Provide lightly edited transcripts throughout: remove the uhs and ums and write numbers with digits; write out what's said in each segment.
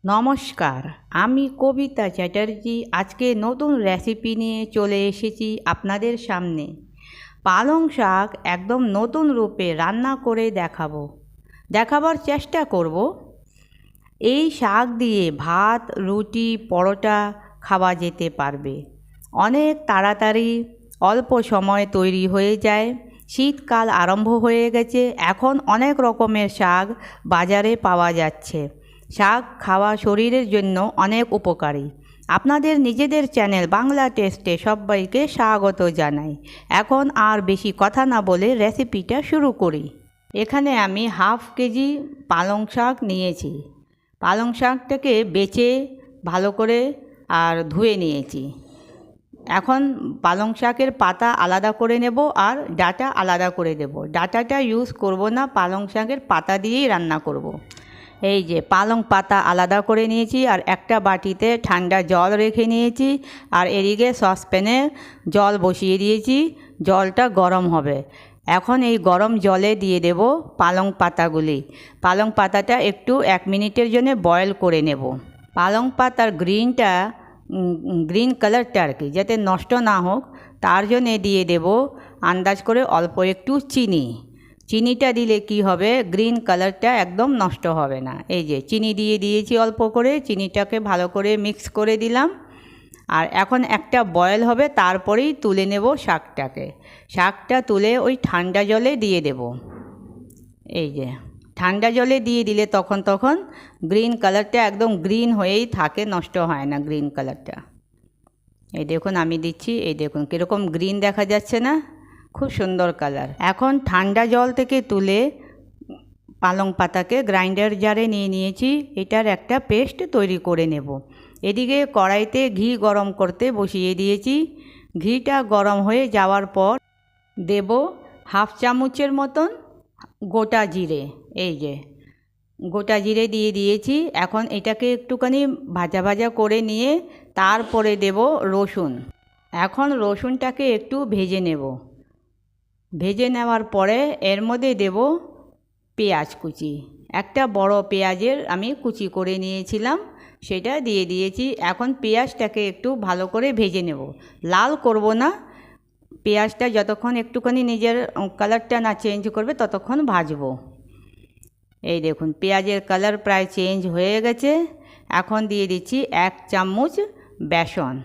নমস্কার, আমি কবিতা চ্যাটার্জি আজকে নতুন রেসিপি নিয়ে চলে এসেছি আপনাদের সামনে। পালং শাক একদম নতুন রূপে রান্না করে দেখাবার চেষ্টা করব। এই শাক দিয়ে ভাত, রুটি, পরোটা খাওয়া যেতে পারবে। অনেক তাড়াতাড়ি অল্প সময় তৈরি হয়ে যায়। শীতকাল আরম্ভ হয়ে গেছে, এখন অনেক রকমের শাক বাজারে পাওয়া যাচ্ছে। শাক খাওয়া শরীরের জন্য অনেক উপকারী। আপনাদের নিজেদের চ্যানেল বাংলা টেস্টে সবাইকে স্বাগত জানাই। এখন আর বেশি কথা না বলে রেসিপিটা শুরু করি। এখানে আমি হাফ কেজি পালং শাক নিয়েছি। পালং শাকটাকে বেছে ভালো করে আর ধুয়ে নিয়েছি। এখন পালং শাকের পাতা আলাদা করে নেব আর ডাঁটা আলাদা করে দেব। ডাঁটাটা ইউজ করব না, পালং শাকের পাতা দিয়েই রান্না করব। এই যে পালং পাতা আলাদা করে নিয়েছি আর একটা বাটিতে ঠান্ডা জল রেখে নিয়েছি। আর এদিকে সসপ্যানে জল বসিয়ে দিয়েছি, জলটা গরম হবে। এখন এই গরম জলে দিয়ে দেব পালং পাতাগুলি। পালং পাতাটা একটু 1 মিনিটের জন্য বয়েল করে নেব। পালং পাতার গ্রিন কালারটা আর কি যাতে নষ্ট না হোক, তার জন্যে দিয়ে দেব আন্দাজ করে অল্প একটু চিনিটা দিলে কি হবে, গ্রিন কালারটা একদম নষ্ট হবে না। এই যে চিনি দিয়ে দিয়েছি অল্প করে, চিনিটাকে ভালো করে মিক্স করে দিলাম। আর এখন একটা বয়েল হবে, তারপরেই তুলে নেব শাকটা তুলে ওই ঠান্ডা জলে দিয়ে দেব। এই যে ঠান্ডা জলে দিয়ে দিলে তখন গ্রিন কালারটা একদম গ্রিন হয়েই থাকে, নষ্ট হয় না গ্রিন কালারটা। এই দেখুন আমি দিচ্ছি, এই দেখুন কীরকম গ্রিন দেখা যাচ্ছে না, খুব সুন্দর কালার। এখন ঠান্ডা জল থেকে তুলে পালং পাতাকে গ্রাইন্ডার জারে নিয়ে নিয়েছি। এটার একটা পেস্ট তৈরি করে নেব। এদিকে কড়াইতে ঘি গরম করতে বসিয়ে দিয়েছি। ঘিটা গরম হয়ে যাওয়ার পর দেব হাফ চামচের মতন গোটা জিরে। এই যে গোটা জিরে দিয়ে দিয়েছি। এখন এটাকে একটুখানি ভাজা ভাজা করে নিয়ে তারপরে দেব রসুন। এখন রসুনটাকে একটু ভেজে নেব। ভেজে নেওয়ার পরে এর মধ্যে দেব পেঁয়াজ কুচি। একটা বড় পেঁয়াজের আমি কুচি করে নিয়েছিলাম, সেটা দিয়ে দিয়েছি। এখন পেঁয়াজটাকে একটু ভালো করে ভেজে নেব, লাল করব না। পেঁয়াজটা যতক্ষণ একটুখানি নিজের কালারটা না চেঞ্জ করবে ততক্ষণ ভাজবো। এই দেখুন পেঁয়াজের কালার প্রায় চেঞ্জ হয়ে গেছে। এখন দিয়ে দিচ্ছি 1 চামচ বেসন।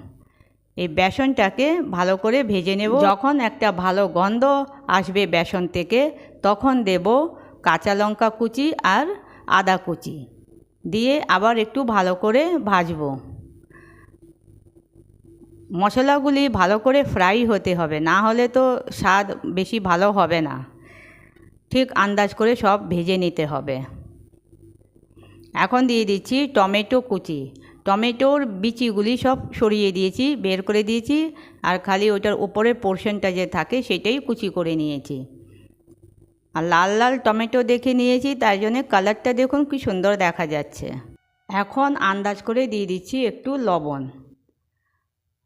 এই বেসনটাকে ভালো করে ভেজে নেব। যখন একটা ভালো গন্ধ আসবে বেসন থেকে, তখন দেব কাঁচা লঙ্কা কুচি আর আদা কুচি দিয়ে আবার একটু ভালো করে ভাজবো। মশলাগুলি ভালো করে ফ্রাই হতে হবে, না হলে তো স্বাদ বেশি ভালো হবে না। ঠিক আন্দাজ করে সব ভেজে নিতে হবে। এখন দিয়ে দিচ্ছি টমেটো কুচি। টমেটোর বিচিগুলি সব সরিয়ে দিয়েছি, বের করে দিয়েছি। আর খালি ওটার উপরের পোর্শনটা যে থাকে সেটাই কুচি করে নিয়েছি। আর লাল লাল টমেটো দেখে নিয়েছি, তাই জন্যে কালারটা দেখুন কি সুন্দর দেখা যাচ্ছে। এখন আন্দাজ করে দিয়ে দিচ্ছি একটু লবণ।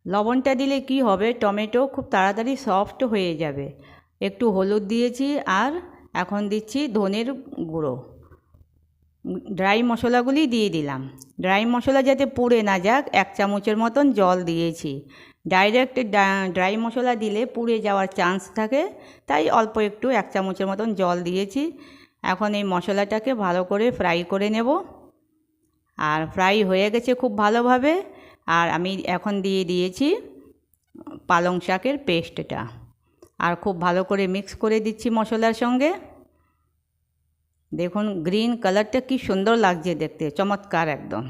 লবণটা দিলে কি হবে, টমেটো খুব তাড়াতাড়ি সফট হয়ে যাবে। একটু হলুদ দিয়েছি আর এখন দিচ্ছি ধনের গুঁড়ো। ড্রাই মশলাগুলি দিয়ে দিলাম। ড্রাই মশলা যাতে পুড়ে না যাক, 1 চামচের মতন জল দিয়েছি। ডাইরেক্ট ড্রাই মশলা দিলে পুড়ে যাওয়ার চান্স থাকে, তাই অল্প একটু 1 চামচের মতন জল দিয়েছি। এখন এই মশলাটাকে ভালো করে ফ্রাই করে নেব। আর ফ্রাই হয়ে গেছে খুব ভালোভাবে। আর আমি এখন দিয়ে দিয়েছি পালং শাকের পেস্টটা, আর খুব ভালো করে মিক্স করে দিচ্ছি মশলার সঙ্গে। দেখুন গ্রিন কালারটা কি সুন্দর লাগছে দেখতে, চমৎকার একদম।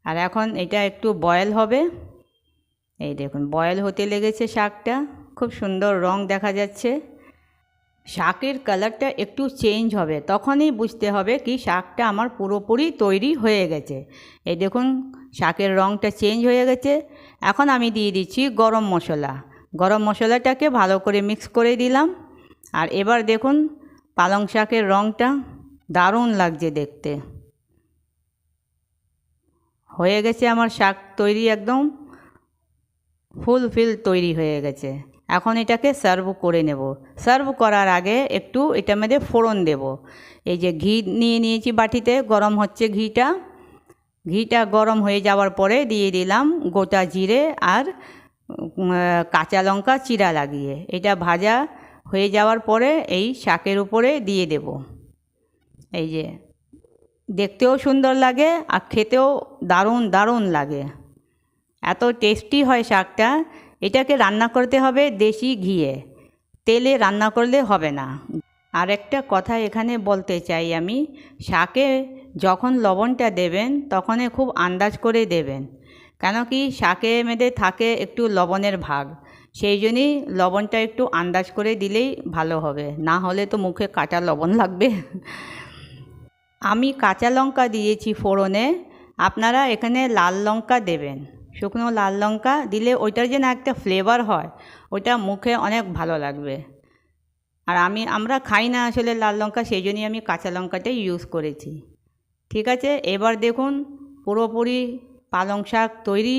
আর এখন এটা একটু বয়েল হবে। এই দেখুন বয়েল হতে লেগেছে শাকটা, খুব সুন্দর রং দেখা যাচ্ছে। শাকের কালারটা একটু চেঞ্জ হবে, তখনই বুঝতে হবে কি শাকটা আমার পুরোপুরি তৈরি হয়ে গেছে। এই দেখুন শাকের রংটা চেঞ্জ হয়ে গেছে। এখন আমি দিয়ে দিচ্ছি গরম মশলা। গরম মশলাটাকে ভালো করে মিক্স করে দিলাম। আর এবার দেখুন পালং শাকের রংটা দারুণ লাগছে দেখতে। হয়ে গেছে আমার শাক তৈরি, একদম ফুলফিল তৈরি হয়ে গেছে। এখন এটাকে সার্ভ করে নেব। সার্ভ করার আগে একটু এটার মধ্যে ফোড়ন দেব। এই যে ঘি নিয়ে নিয়েছি বাটিতে, গরম হচ্ছে ঘিটা। ঘিটা গরম হয়ে যাওয়ার পরে দিয়ে দিলাম গোটা জিরে আর কাঁচা লঙ্কা চিরা লাগিয়ে। এটা ভাজা হয়ে যাওয়ার পরে এই শাকের উপরে দিয়ে দেব। এই যে দেখতেও সুন্দর লাগে আর খেতেও দারুণ দারুণ লাগে, এত টেস্টি হয় শাকটা। এটাকে রান্না করতে হবে দেশি ঘিয়ে, তেলে রান্না করলে হবে না। আর একটা কথা এখানে বলতে চাই আমি, শাকে যখন লবণটা দেবেন তখন খুব আন্দাজ করে দেবেন, কেন কি শাকের মধ্যে থাকে একটু লবণের ভাগ, সেই জন্যই লবণটা একটু আন্দাজ করে দিলেই ভালো হবে, না হলে তো মুখে কাঁচা লবণ লাগবে। আমি কাঁচা লঙ্কা দিয়েছি ফোড়নে, আপনারা এখানে লাল লঙ্কা দেবেন। শুকনো লাল লঙ্কা দিলে ওইটার যেন একটা ফ্লেভার হয়, ওইটা মুখে অনেক ভালো লাগবে। আর আমরা খাই না আসলে লাল লঙ্কা, সেই জন্যই আমি কাঁচা লঙ্কাটাই ইউজ করেছি। ঠিক আছে, এবার দেখুন পুরোপুরি পালং শাক তৈরি।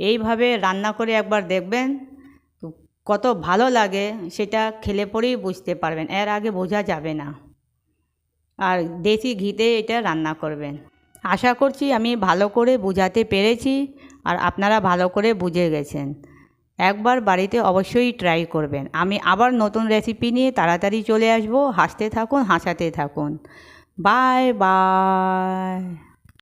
এইভাবে রান্না করে একবার দেখবেন কত ভালো লাগে, সেটা খেলে পরেই বুঝতে পারবেন, এর আগে বোঝা যাবে না। আর দেশি ঘিতে এটা রান্না করবেন। আশা করছি আমি ভালো করে বোঝাতে পেরেছি আর আপনারা ভালো করে বুঝে গেছেন। একবার বাড়িতে অবশ্যই ট্রাই করবেন। আমি আবার নতুন রেসিপি নিয়ে তাড়াতাড়ি চলে আসবো। হাসতে থাকুন, হাসাতে থাকুন। Bye bye.